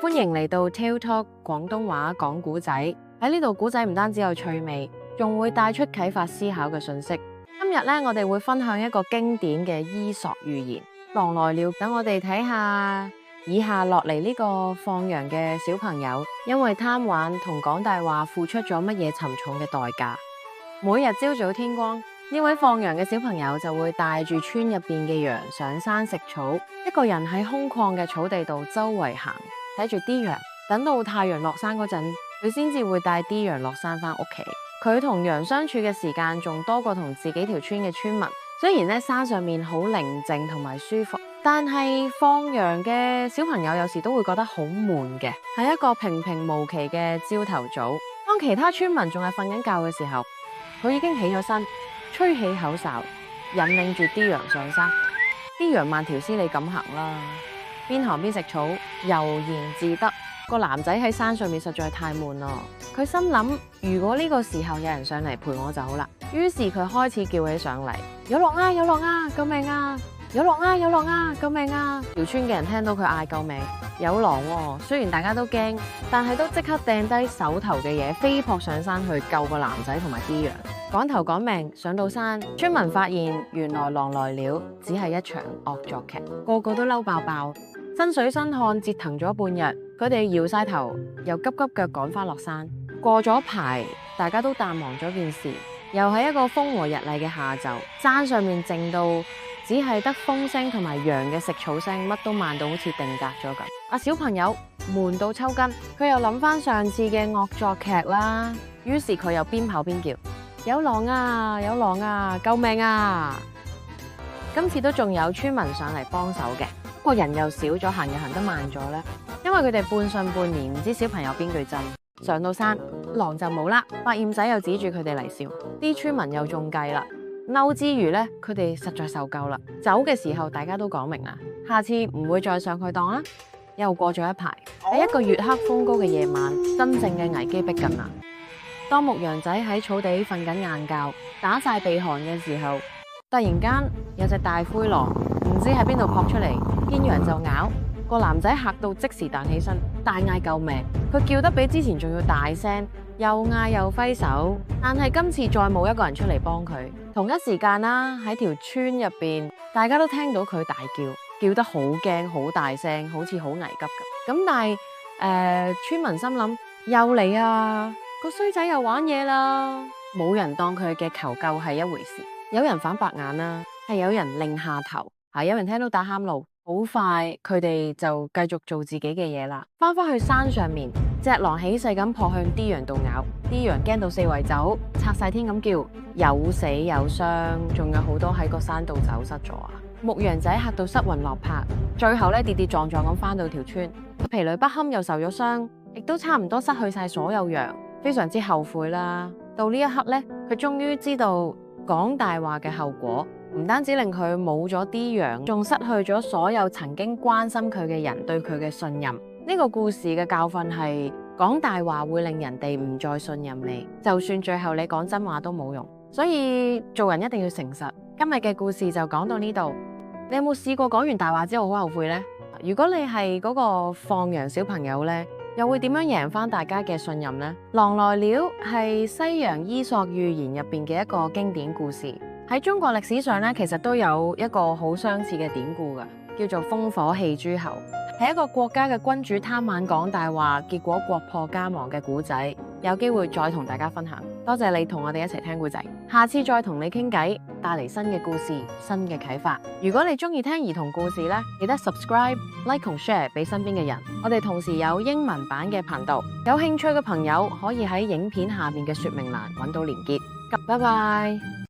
歡迎嚟到 Tale Talk 廣東話講古仔。喺呢度，古仔唔單止有趣味，仲會帶出啟發思考嘅信息。今日咧，我哋會分享一個經典嘅伊索寓言《狼來了》。等我哋睇下以下落嚟呢個放羊嘅小朋友，因為貪玩同講大話，付出咗乜嘢沉重嘅代價。每日朝早天光，呢位放羊嘅小朋友就會帶住村入邊嘅羊上山食草，一個人喺空曠嘅草地度周圍行，睇住啲羊。等到太陽落山嗰陣，佢先至會帶啲羊落山返屋企。佢同羊相處嘅時間仲多過同自己條村嘅村民。雖然咧山上面好寧靜同埋舒服，但係放羊嘅小朋友有時都會覺得好悶嘅。係一個平平無奇嘅朝頭早，當其他村民仲係瞓緊覺嘅時候，佢已經起咗身，吹起口哨，引領住啲羊上山。啲羊慢條斯理咁行啦，邊行邊食草，悠然自得。個男仔喺山上面實在太悶咯，佢心諗，如果呢個時候有人上嚟陪我就好啦。於是佢開始叫起上嚟：有狼啊，有狼啊，救命啊！有狼啊，有狼啊，救命啊！條村嘅人聽到佢嗌救命，有狼喎，雖然大家都驚，但係都即刻掟低手頭嘅嘢，飛撲上山去救個男仔同埋啲羊。趕頭趕命上到山，村民發現原來狼來了只係一場惡作劇，個個都嬲爆爆，身水身汗折騰咗半日，佢哋搖晒頭，又急急腳趕翻落山。過咗排，大家都淡忘咗件事，又係一個風和日麗嘅下晝，山上面靜到只係得風聲同埋羊嘅食草聲，乜都慢到好似定格咗咁。小朋友悶到抽筋，佢又諗翻上次嘅惡作劇啦，於是佢又邊跑邊叫：有狼啊，有狼啊，救命啊！今次都仲有村民上嚟幫手嘅，不過人又少咗，行又行得慢咗咧，因為佢哋半信半疑，唔知小朋友邊句真。上到山，狼就冇啦，百厭仔又指住佢哋嚟笑，啲村民又中計啦。嬲之餘咧，佢哋實在受夠啦。走嘅時候，大家都講明啦，下次唔會再上佢當啦。又過咗一排，喺一個月黑風高嘅夜晚，真正嘅危機逼近啦。當牧羊仔喺草地瞓緊晏覺，打晒鼻鼾嘅時候，突然間有隻大灰狼，唔知喺邊度撲出嚟，見羊就咬。個男仔嚇到即時彈起身，大嗌救命。佢叫得比之前仲要大聲，又嗌又揮手，但係今次再冇一個人出嚟幫佢。同一時間啦，喺條村入邊，大家都聽到佢大叫，叫得好驚好大聲，好似好危急咁。但係村民心諗，又嚟啊，個衰仔又玩嘢啦。冇人當佢嘅求救係一回事，有人反白眼啦，係有人擰下頭，有人聽到打喊路。好快，佢哋就繼續做自己嘅嘢啦。翻返去山上面，隻狼起勢咁撲向啲羊度咬，啲羊驚到四圍走，拆晒天咁叫，有死有傷，仲有好多喺個山度走失咗啊！牧羊仔嚇到失魂落魄，最後咧跌跌撞撞咁翻到條村，疲累不堪又受咗傷，亦都差唔多失去晒所有羊，非常之後悔啦。到呢一刻咧，佢終於知道講大話嘅後果。唔單止令佢冇咗啲羊，仲失去咗所有曾經關心佢嘅人對佢嘅信任。呢個故事嘅教訓係，講大話會令人哋唔再信任你，就算最後你講真話都冇用。所以做人一定要誠實。今日嘅故事就講到呢度。你有冇試過講完大話之後好後悔呢？如果你係嗰個放羊小朋友呢，又會點樣贏翻大家嘅信任呢？狼來了係西洋伊索寓言入邊嘅一個經典故事。喺中國歷史上咧，其實都有一個好相似嘅典故噶，叫做烽火戲諸侯，係一個國家嘅君主貪玩講大話，結果國破家亡嘅故仔。有機會再同大家分享。多謝你同我哋一齊聽故仔，下次再同你傾偈，帶嚟新嘅故事、新嘅啟發。如果你中意聽兒童故事咧，記得 subscribe、like 同 share 俾身邊嘅人。我哋同時有英文版嘅頻道，有興趣嘅朋友可以喺影片下面嘅說明欄揾到連結。拜拜。